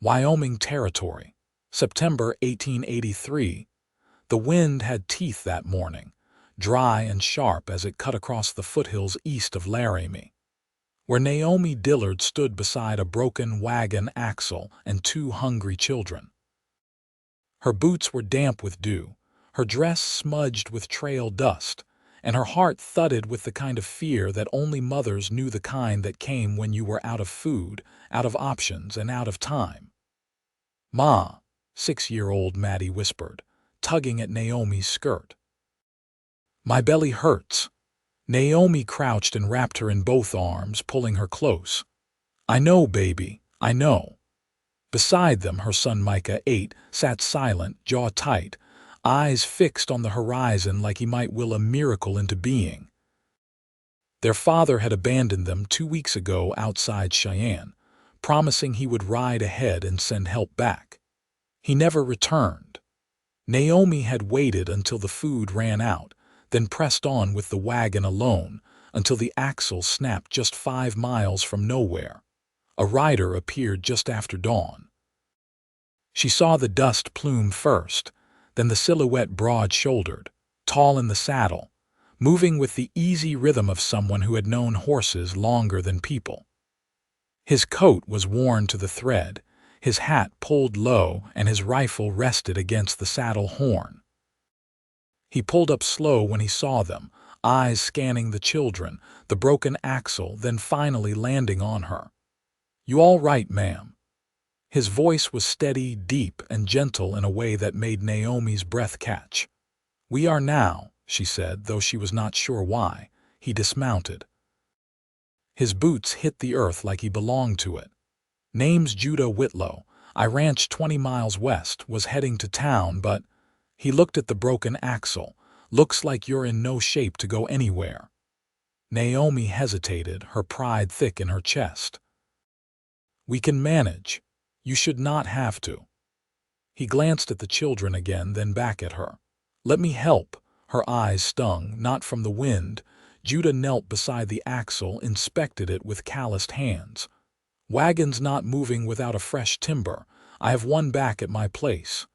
Wyoming Territory, September 1883. The wind had teeth that morning, dry and sharp as it cut across the foothills east of Laramie, where Naomi Dillard stood beside a broken wagon axle and two hungry children. Her boots were damp with dew, her dress smudged with trail dust, and her heart thudded with the kind of fear that only mothers knew, the kind that came when you were out of food, out of options, and out of time. "Ma," 6-year-old Maddie whispered, tugging at Naomi's skirt. "My belly hurts." Naomi crouched and wrapped her in both arms, pulling her close. "I know, baby, I know." Beside them, her son Micah, 8, sat silent, jaw tight, eyes fixed on the horizon like he might will a miracle into being. Their father had abandoned them 2 weeks ago outside Cheyenne, promising he would ride ahead and send help back. He never returned. Naomi had waited until the food ran out, then pressed on with the wagon alone until the axle snapped just 5 miles from nowhere. A rider appeared just after dawn. She saw the dust plume first, then the silhouette broad-shouldered, tall in the saddle, moving with the easy rhythm of someone who had known horses longer than people. His coat was worn to the thread, his hat pulled low, and his rifle rested against the saddle horn. He pulled up slow when he saw them, eyes scanning the children, the broken axle, then finally landing on her. "You all right, ma'am?" His voice was steady, deep, and gentle in a way that made Naomi's breath catch. "We are now," she said, though she was not sure why. He dismounted. His boots hit the earth like he belonged to it. "Name's Judah Whitlow. I ranch 20 miles west, was heading to town, but—" He looked at the broken axle. "Looks like you're in no shape to go anywhere." Naomi hesitated, her pride thick in her chest. "We can manage. You should not have to." He glanced at the children again, then back at her. "Let me help." Her eyes stung, not from the wind. Judah knelt beside the axle, inspected it with calloused hands. "Wagon's not moving without a fresh timber. I have one back at my place.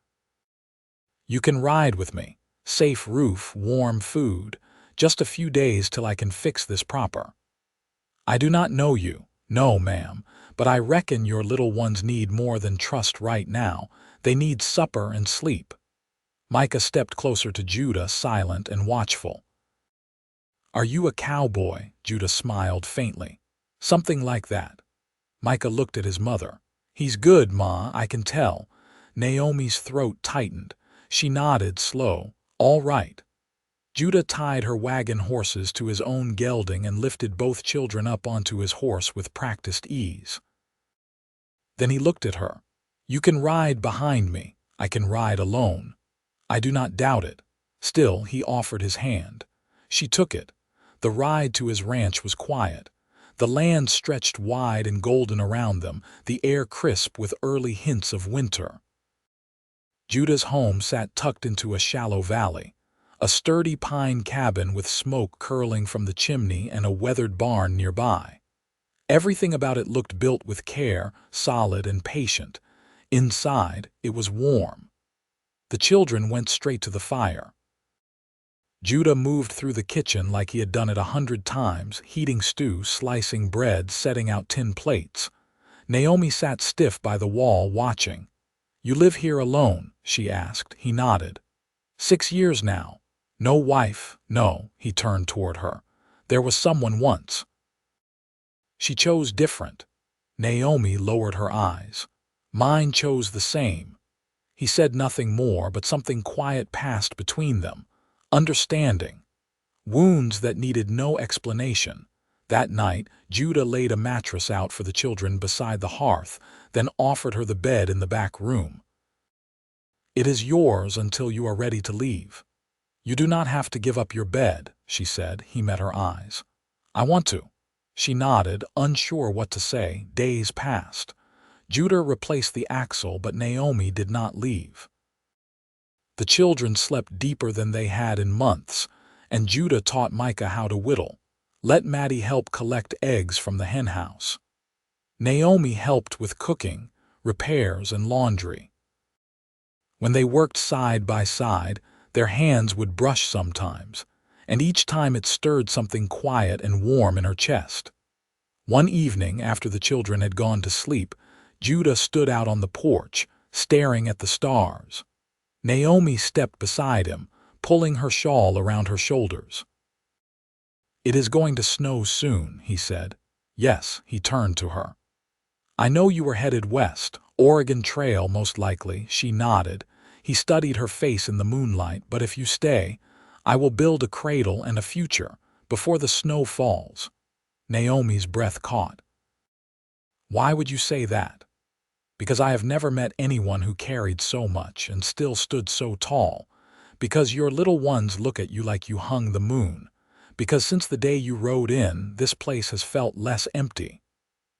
You can ride with me. Safe roof, warm food. Just a few days till I can fix this proper. I do not know you. No, ma'am. But I reckon your little ones need more than trust right now. They need supper and sleep." Micah stepped closer to Judah, silent and watchful. "Are you a cowboy?" Judah smiled faintly. "Something like that." Micah looked at his mother. "He's good, Ma, I can tell." Naomi's throat tightened. She nodded, slow. "All right." Judah tied her wagon horses to his own gelding and lifted both children up onto his horse with practiced ease. Then he looked at her. "You can ride behind me. I can ride alone." "I do not doubt it." Still, he offered his hand. She took it. The ride to his ranch was quiet. The land stretched wide and golden around them, the air crisp with early hints of winter. Judah's home sat tucked into a shallow valley. A sturdy pine cabin with smoke curling from the chimney and a weathered barn nearby. Everything about it looked built with care, solid and patient. Inside, it was warm. The children went straight to the fire. Judah moved through the kitchen like he had done it 100 times, heating stew, slicing bread, setting out tin plates. Naomi sat stiff by the wall, watching. "You live here alone?" she asked. He nodded. 6 years now. "No wife?" "No." He turned toward her. "There was someone once." "She chose different." Naomi lowered her eyes. "Mine chose the same." He said nothing more, but something quiet passed between them. Understanding. Wounds that needed no explanation. That night, Judah laid a mattress out for the children beside the hearth, then offered her the bed in the back room. "It is yours until you are ready to leave. You do not have to give up your bed," she said. He met her eyes. "I want to." She nodded, unsure what to say. Days passed. Judah replaced the axle, but Naomi did not leave. The children slept deeper than they had in months, and Judah taught Micah how to whittle. Let Maddie help collect eggs from the henhouse. Naomi helped with cooking, repairs, and laundry. When they worked side by side, their hands would brush sometimes, and each time it stirred something quiet and warm in her chest. One evening, after the children had gone to sleep, Judah stood out on the porch, staring at the stars. Naomi stepped beside him, pulling her shawl around her shoulders. "It is going to snow soon," he said. "Yes," he turned to her. "I know you were headed west, Oregon Trail most likely," she nodded. He studied her face in the moonlight. "But if you stay, I will build a cradle and a future, before the snow falls." Naomi's breath caught. "Why would you say that?" "Because I have never met anyone who carried so much and still stood so tall. Because your little ones look at you like you hung the moon. Because since the day you rode in, this place has felt less empty."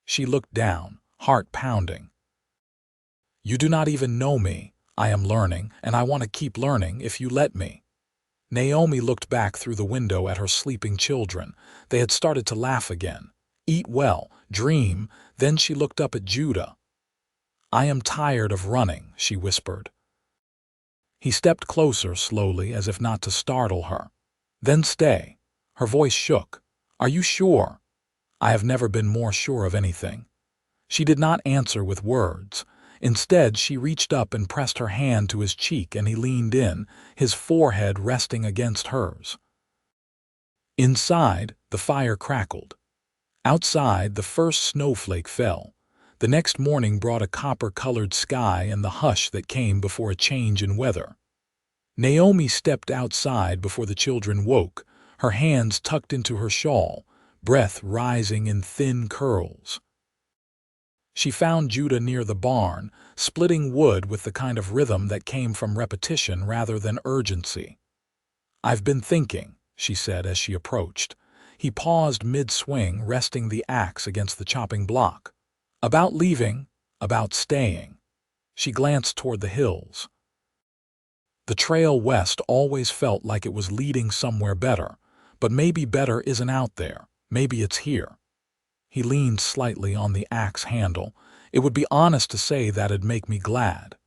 She looked down, heart pounding. "You do not even know me. I am learning, and I want to keep learning if you let me." Naomi looked back through the window at her sleeping children. They had started to laugh again. Eat well, dream. Then she looked up at Judah. "I am tired of running," she whispered. He stepped closer slowly, as if not to startle her. "Then stay." Her voice shook. "Are you sure?" "I have never been more sure of anything." She did not answer with words. Instead, she reached up and pressed her hand to his cheek, and he leaned in, his forehead resting against hers. Inside, the fire crackled. Outside, the first snowflake fell. The next morning brought a copper-colored sky and the hush that came before a change in weather. Naomi stepped outside before the children woke, her hands tucked into her shawl, breath rising in thin curls. She found Judah near the barn, splitting wood with the kind of rhythm that came from repetition rather than urgency. "I've been thinking," she said as she approached. He paused mid-swing, resting the axe against the chopping block. "About leaving, about staying." She glanced toward the hills. The trail west always felt like it was leading somewhere better, but maybe better isn't out there. Maybe it's here. He leaned slightly on the axe handle. "It would be honest to say that'd make me glad."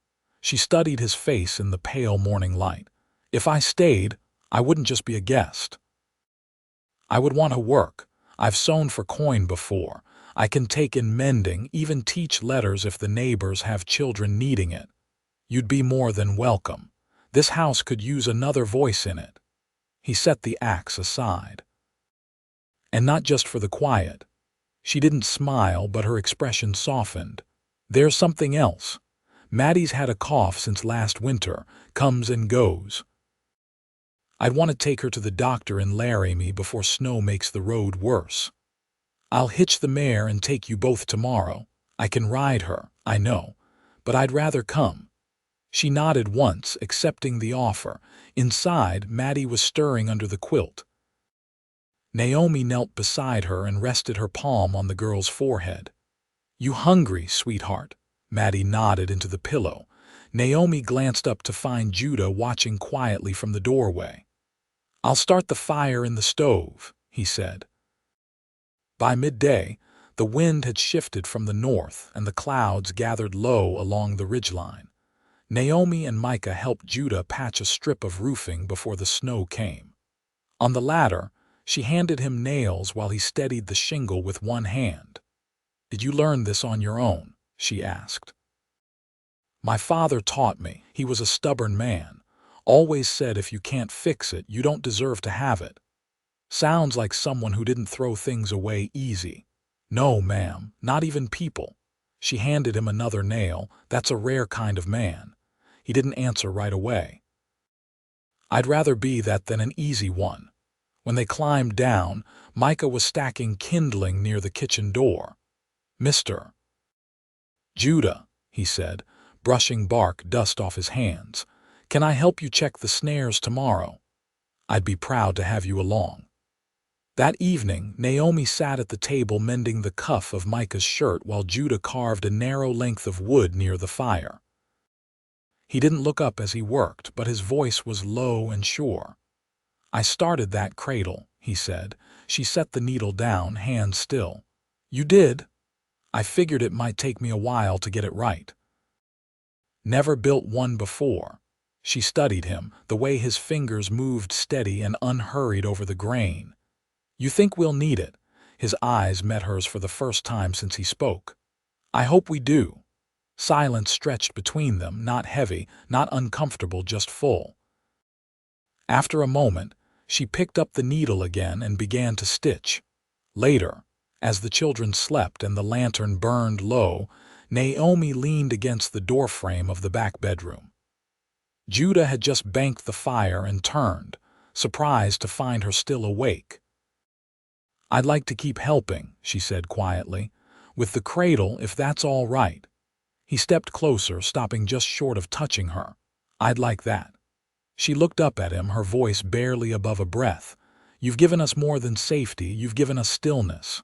She studied his face in the pale morning light. "If I stayed, I wouldn't just be a guest. I would want to work. I've sewn for coin before. I can take in mending, even teach letters if the neighbors have children needing it. You'd be more than welcome. This house could use another voice in it." He set the axe aside. "And not just for the quiet." She didn't smile, but her expression softened. "There's something else. Maddie's had a cough since last winter, comes and goes. I'd want to take her to the doctor in Laramie before snow makes the road worse. I'll hitch the mare and take you both tomorrow. I can ride her, I know, but I'd rather come." She nodded once, accepting the offer. Inside, Maddie was stirring under the quilt. Naomi knelt beside her and rested her palm on the girl's forehead. "You hungry, sweetheart?" Maddie nodded into the pillow. Naomi glanced up to find Judah watching quietly from the doorway. "I'll start the fire in the stove," he said. By midday, the wind had shifted from the north and the clouds gathered low along the ridgeline. Naomi and Micah helped Judah patch a strip of roofing before the snow came. On the ladder, she handed him nails while he steadied the shingle with one hand. "Did you learn this on your own?" she asked. "My father taught me. He was a stubborn man. Always said if you can't fix it, you don't deserve to have it." Sounds like someone who didn't throw things away easy. "No, ma'am, not even people." She handed him another nail. "That's a rare kind of man." He didn't answer right away. "I'd rather be that than an easy one." When they climbed down, Micah was stacking kindling near the kitchen door. "Mr. Judah," he said, brushing bark dust off his hands, "can I help you check the snares tomorrow? I'd be proud to have you along." That evening, Naomi sat at the table mending the cuff of Micah's shirt while Judah carved a narrow length of wood near the fire. He didn't look up as he worked, but his voice was low and sure. "I started that cradle," he said. She set the needle down, hands still. "You did?" "I figured it might take me a while to get it right." Never built one before. She studied him, the way his fingers moved steady and unhurried over the grain. You think we'll need it? His eyes met hers for the first time since he spoke. I hope we do. Silence stretched between them, not heavy, not uncomfortable, just full. After a moment, she picked up the needle again and began to stitch. Later, as the children slept and the lantern burned low, Naomi leaned against the doorframe of the back bedroom. Judah had just banked the fire and turned, surprised to find her still awake. I'd like to keep helping, she said quietly, with the cradle if that's all right. He stepped closer, stopping just short of touching her. I'd like that. She looked up at him, her voice barely above a breath. You've given us more than safety, you've given us stillness.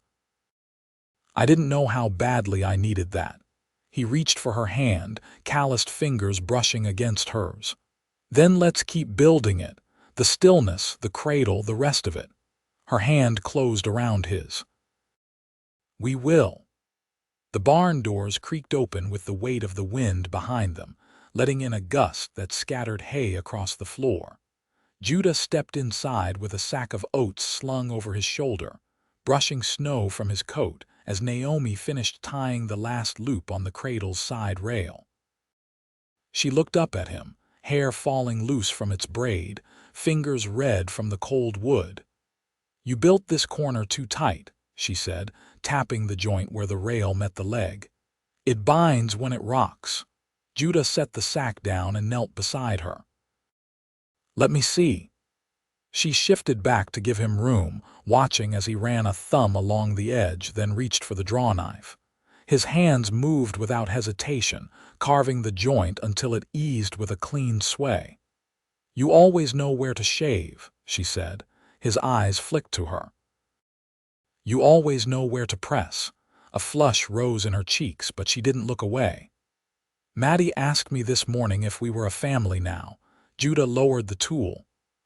I didn't know how badly I needed that. He reached for her hand, calloused fingers brushing against hers. Then let's keep building it. The stillness, the cradle, the rest of it. Her hand closed around his. We will. The barn doors creaked open with the weight of the wind behind them, letting in a gust that scattered hay across the floor. Judah stepped inside with a sack of oats slung over his shoulder, brushing snow from his coat as Naomi finished tying the last loop on the cradle's side rail. She looked up at him, hair falling loose from its braid, fingers red from the cold wood. You built this corner too tight, she said, tapping the joint where the rail met the leg. It binds when it rocks. Judah set the sack down and knelt beside her. Let me see. She shifted back to give him room, watching as he ran a thumb along the edge, then reached for the drawknife. His hands moved without hesitation, carving the joint until it eased with a clean sway. You always know where to shave, she said. His eyes flicked to her. You always know where to press. A flush rose in her cheeks, but she didn't look away. Maddie asked me this morning if we were a family now. Judah lowered the tool.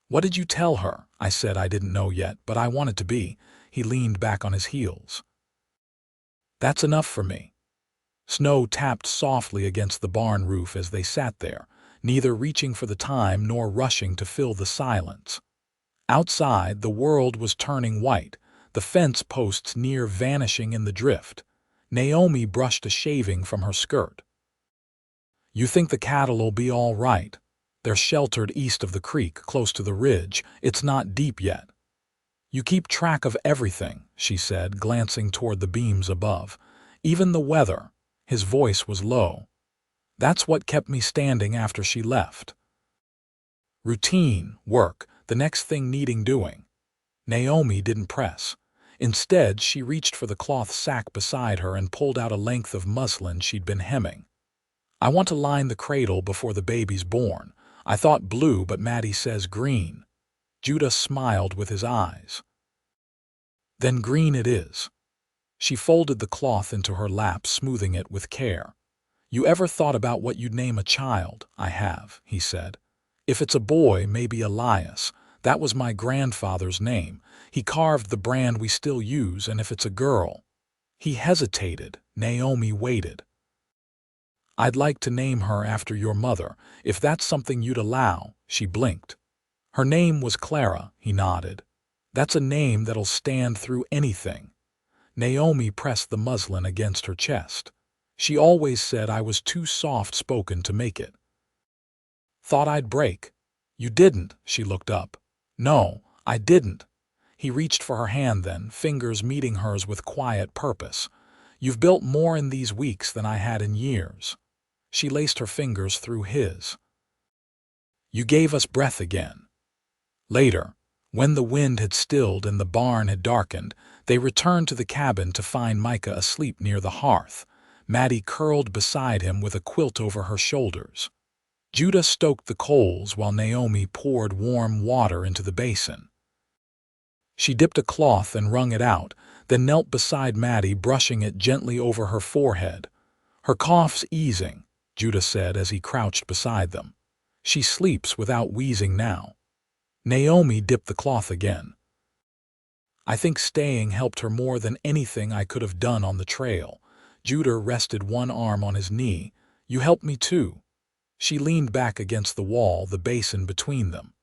What did you tell her? I said I didn't know yet, but I wanted to be. He leaned back on his heels. That's enough for me. Snow tapped softly against the barn roof as they sat there, neither reaching for the time nor rushing to fill the silence. Outside, the world was turning white, the fence posts near vanishing in the drift. Naomi brushed a shaving from her skirt. You think the cattle'll be all right? They're sheltered east of the creek, close to the ridge. It's not deep yet. You keep track of everything, she said, glancing toward the beams above. Even the weather. His voice was low. That's what kept me standing after she left. Routine, work, the next thing needing doing. Naomi didn't press. Instead, she reached for the cloth sack beside her and pulled out a length of muslin she'd been hemming. I want to line the cradle before the baby's born. I thought blue, but Maddie says green. Judah smiled with his eyes. Then green it is. She folded the cloth into her lap, smoothing it with care. You ever thought about what you'd name a child? I have, he said. If it's a boy, maybe Elias. That was my grandfather's name. He carved the brand we still use, and if it's a girl. He hesitated. Naomi waited. I'd like to name her after your mother, if that's something you'd allow. She blinked. Her name was Clara, he nodded. That's a name that'll stand through anything. Naomi pressed the muslin against her chest. She always said I was too soft-spoken to make it. Thought I'd break. You didn't, she looked up. No, I didn't. He reached for her hand then, fingers meeting hers with quiet purpose. You've built more in these weeks than I had in years. She laced her fingers through his. You gave us breath again. Later, when the wind had stilled and the barn had darkened, they returned to the cabin to find Micah asleep near the hearth, Maddie curled beside him with a quilt over her shoulders. Judah stoked the coals while Naomi poured warm water into the basin. She dipped a cloth and wrung it out, then knelt beside Maddie, brushing it gently over her forehead. Her cough's easing, Judah said as he crouched beside them. She sleeps without wheezing now. Naomi dipped the cloth again. I think staying helped her more than anything I could have done on the trail. Judah rested one arm on his knee. You helped me too. She leaned back against the wall, the basin between them.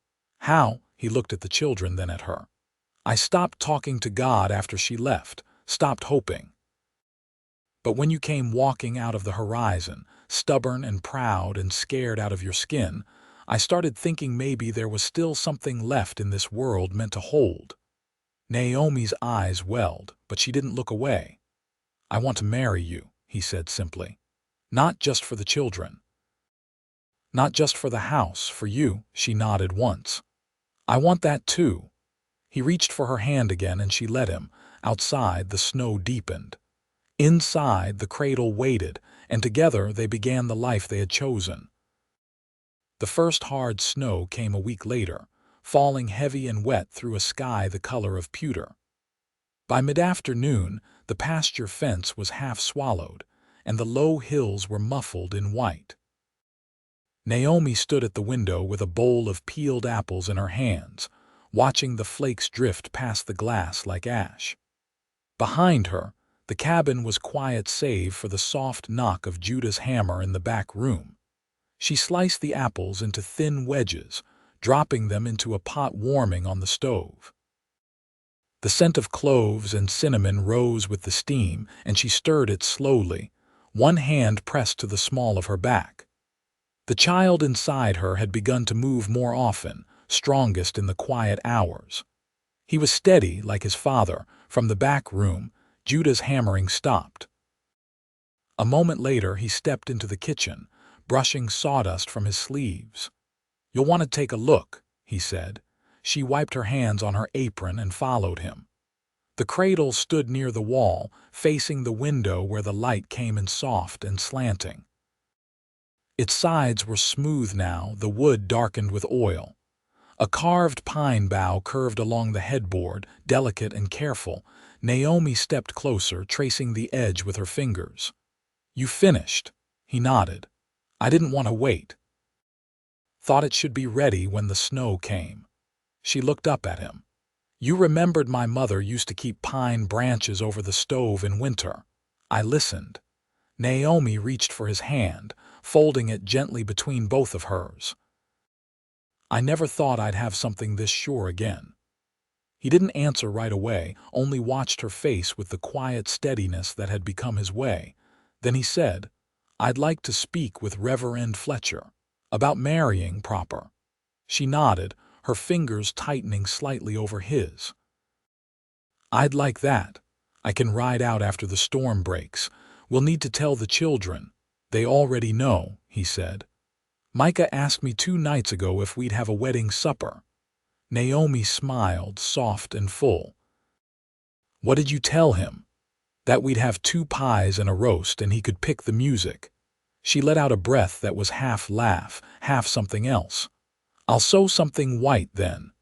How? He looked at the children, then at her. I stopped talking to God after she left, stopped hoping. But when you came walking out of the horizon, stubborn and proud and scared out of your skin, I started thinking maybe there was still something left in this world meant to hold. Naomi's eyes welled, but she didn't look away. I want to marry you, he said simply. Not just for the children. Not just for the house, for you, she nodded once. I want that too. He reached for her hand again and she let him. Outside, the snow deepened. Inside, the cradle waited, and together they began the life they had chosen. The first hard snow came a week later, falling heavy and wet through a sky the color of pewter. By mid-afternoon, the pasture fence was half swallowed, and the low hills were muffled in white. Naomi stood at the window with a bowl of peeled apples in her hands, watching the flakes drift past the glass like ash. Behind her, the cabin was quiet save for the soft knock of Judah's hammer in the back room. She sliced the apples into thin wedges, dropping them into a pot warming on the stove. The scent of cloves and cinnamon rose with the steam, and she stirred it slowly, one hand pressed to the small of her back. The child inside her had begun to move more often, strongest in the quiet hours. He was steady like his father. From the back room, Judah's hammering stopped. A moment later, he stepped into the kitchen, brushing sawdust from his sleeves. You'll want to take a look, he said. She wiped her hands on her apron and followed him. The cradle stood near the wall, facing the window where the light came in soft and slanting. Its sides were smooth now, the wood darkened with oil. A carved pine bough curved along the headboard, delicate and careful. Naomi stepped closer, tracing the edge with her fingers. You finished, he nodded. I didn't want to wait. Thought it should be ready when the snow came. She looked up at him. You remembered my mother used to keep pine branches over the stove in winter. I listened. Naomi reached for his hand, folding it gently between both of hers. I never thought I'd have something this sure again. He didn't answer right away, only watched her face with the quiet steadiness that had become his way. Then he said, I'd like to speak with Reverend Fletcher about marrying proper. She nodded, her fingers tightening slightly over his. I'd like that. I can ride out after the storm breaks. We'll need to tell the children. They already know, he said. Micah asked me 2 nights ago if we'd have a wedding supper. Naomi smiled, soft and full. What did you tell him? That we'd have 2 pies and a roast and he could pick the music. She let out a breath that was half laugh, half something else. I'll sew something white then.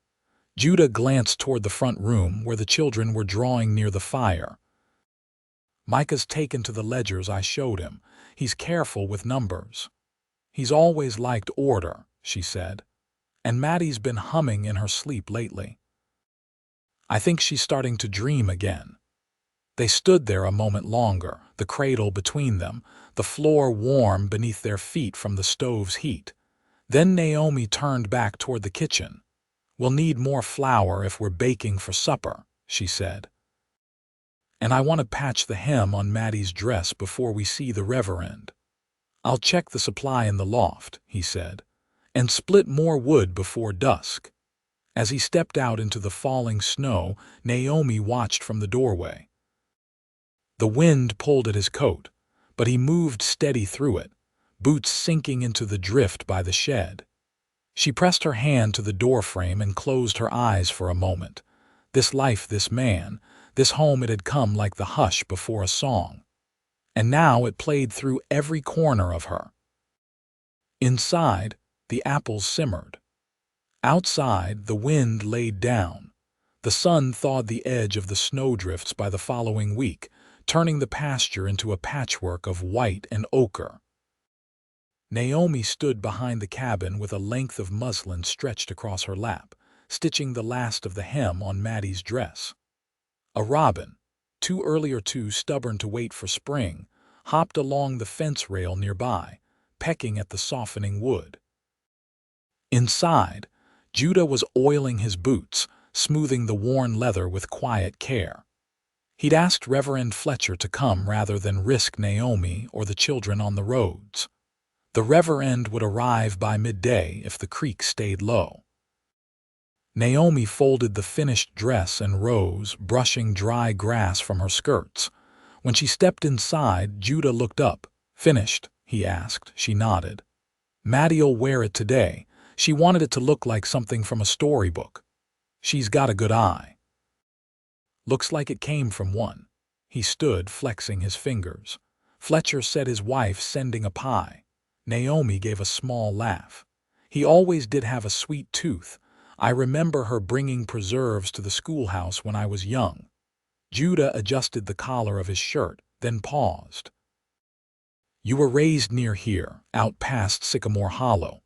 Judah glanced toward the front room where the children were drawing near the fire. Micah's taken to the ledgers I showed him. He's careful with numbers. He's always liked order, she said. And Maddie's been humming in her sleep lately. I think she's starting to dream again. They stood there a moment longer, the cradle between them, the floor warm beneath their feet from the stove's heat. Then Naomi turned back toward the kitchen. We'll need more flour if we're baking for supper, she said. And I want to patch the hem on Maddie's dress before we see the Reverend. I'll check the supply in the loft, he said, and split more wood before dusk. As he stepped out into the falling snow, Naomi watched from the doorway. The wind pulled at his coat, but he moved steady through it, boots sinking into the drift by the shed. She pressed her hand to the doorframe and closed her eyes for a moment. This life, this man, this home, it had come like the hush before a song. And now it played through every corner of her. Inside, the apples simmered. Outside, the wind laid down. The sun thawed the edge of the snowdrifts by the following week, turning the pasture into a patchwork of white and ochre. Naomi stood behind the cabin with a length of muslin stretched across her lap, stitching the last of the hem on Maddie's dress. A robin, too early or too stubborn to wait for spring, hopped along the fence rail nearby, pecking at the softening wood. Inside, Judah was oiling his boots, smoothing the worn leather with quiet care. He'd asked Reverend Fletcher to come rather than risk Naomi or the children on the roads. The Reverend would arrive by midday if the creek stayed low. Naomi folded the finished dress and rose, brushing dry grass from her skirts. When she stepped inside, Judah looked up. "Finished?" he asked. She nodded. "Maddie'll wear it today. She wanted it to look like something from a storybook. She's got a good eye." "Looks like it came from one." He stood, flexing his fingers. "Fletcher said his wife's sending a pie." Naomi gave a small laugh. "He always did have a sweet tooth. I remember her bringing preserves to the schoolhouse when I was young." Judah adjusted the collar of his shirt, then paused. "You were raised near here, out past Sycamore Hollow.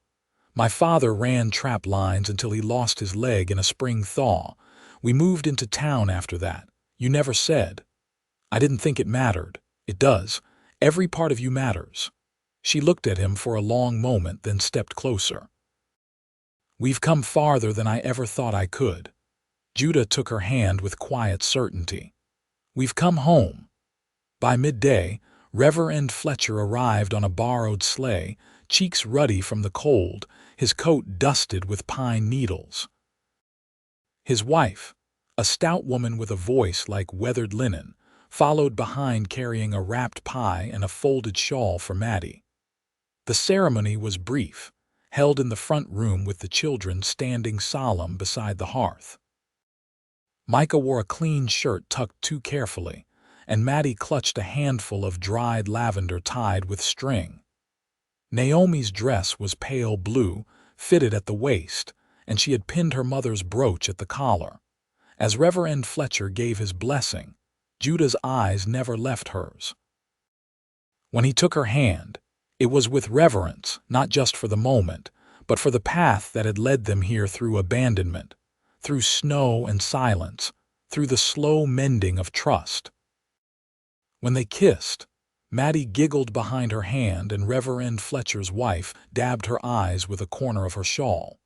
My father ran trap lines until he lost his leg in a spring thaw. We moved into town after that. You never said." "I didn't think it mattered." "It does. Every part of you matters." She looked at him for a long moment, then stepped closer. "We've come farther than I ever thought I could." Judah took her hand with quiet certainty. "We've come home." By midday, Reverend Fletcher arrived on a borrowed sleigh, cheeks ruddy from the cold, his coat dusted with pine needles. His wife, a stout woman with a voice like weathered linen, followed behind carrying a wrapped pie and a folded shawl for Maddie. The ceremony was brief, held in the front room with the children standing solemn beside the hearth. Micah wore a clean shirt tucked too carefully, and Maddie clutched a handful of dried lavender tied with string. Naomi's dress was pale blue, fitted at the waist, and she had pinned her mother's brooch at the collar. As Reverend Fletcher gave his blessing, Judah's eyes never left hers. When he took her hand, it was with reverence, not just for the moment, but for the path that had led them here through abandonment, through snow and silence, through the slow mending of trust. When they kissed, Maddie giggled behind her hand and Reverend Fletcher's wife dabbed her eyes with a corner of her shawl.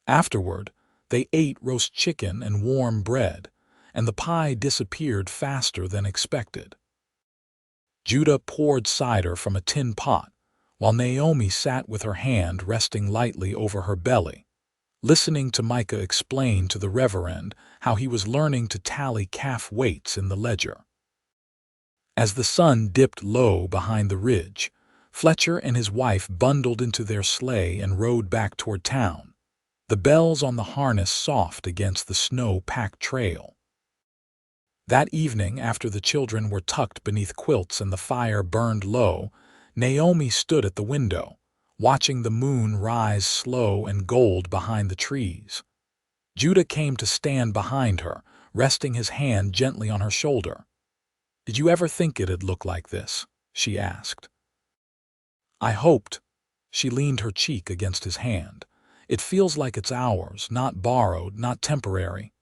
Afterward, they ate roast chicken and warm bread, and the pie disappeared faster than expected. Judah poured cider from a tin pot, while Naomi sat with her hand resting lightly over her belly, listening to Micah explain to the Reverend how he was learning to tally calf weights in the ledger. As the sun dipped low behind the ridge, Fletcher and his wife bundled into their sleigh and rode back toward town, the bells on the harness soft against the snow-packed trail. That evening, after the children were tucked beneath quilts and the fire burned low, Naomi stood at the window, watching the moon rise slow and gold behind the trees. Judah came to stand behind her, resting his hand gently on her shoulder. "Did you ever think it'd look like this?" she asked. "I hoped." She leaned her cheek against his hand. "It feels like it's ours, not borrowed, not temporary.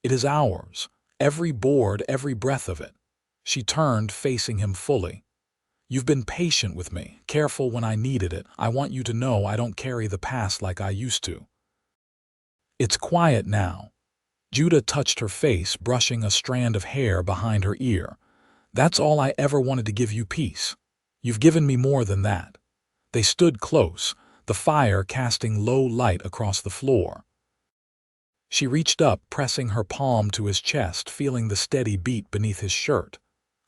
It is ours, every board, every breath of it." She turned, facing him fully. "You've been patient with me, careful when I needed it. I want you to know I don't carry the past like I used to." "It's quiet now." Judah touched her face, brushing a strand of hair behind her ear. "That's all I ever wanted, to give you peace. You've given me more than that." They stood close, the fire casting low light across the floor. She reached up, pressing her palm to his chest, feeling the steady beat beneath his shirt.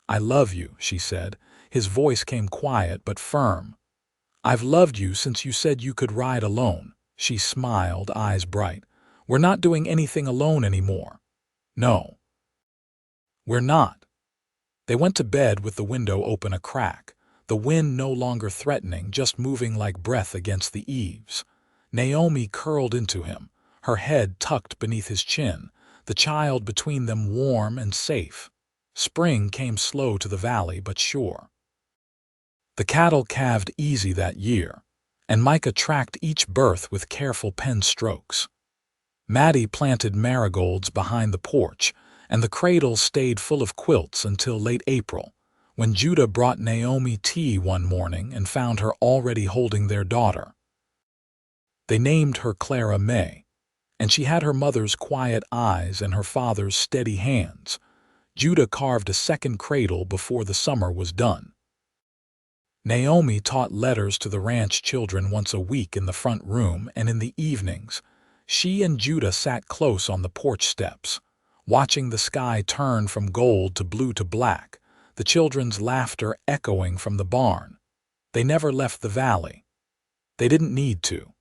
"I love you," she said. His voice came quiet but firm. "I've loved you since you said you could ride alone." She smiled, eyes bright. "We're not doing anything alone anymore." "No, we're not." They went to bed with the window open a crack, the wind no longer threatening, just moving like breath against the eaves. Naomi curled into him, her head tucked beneath his chin, the child between them warm and safe. Spring came slow to the valley, but sure. The cattle calved easy that year, and Micah tracked each birth with careful pen strokes. Maddie planted marigolds behind the porch, and the cradle stayed full of quilts until late April, when Judah brought Naomi tea one morning and found her already holding their daughter. They named her Clara May, and she had her mother's quiet eyes and her father's steady hands. Judah carved a second cradle before the summer was done. Naomi taught letters to the ranch children once a week in the front room, and in the evenings, she and Judah sat close on the porch steps, watching the sky turn from gold to blue to black, the children's laughter echoing from the barn. They never left the valley. They didn't need to.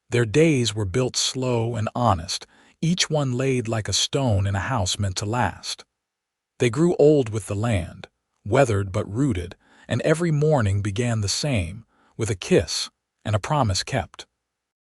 Their days were built slow and honest, each one laid like a stone in a house meant to last. They grew old with the land, weathered but rooted, and every morning began the same, with a kiss and a promise kept.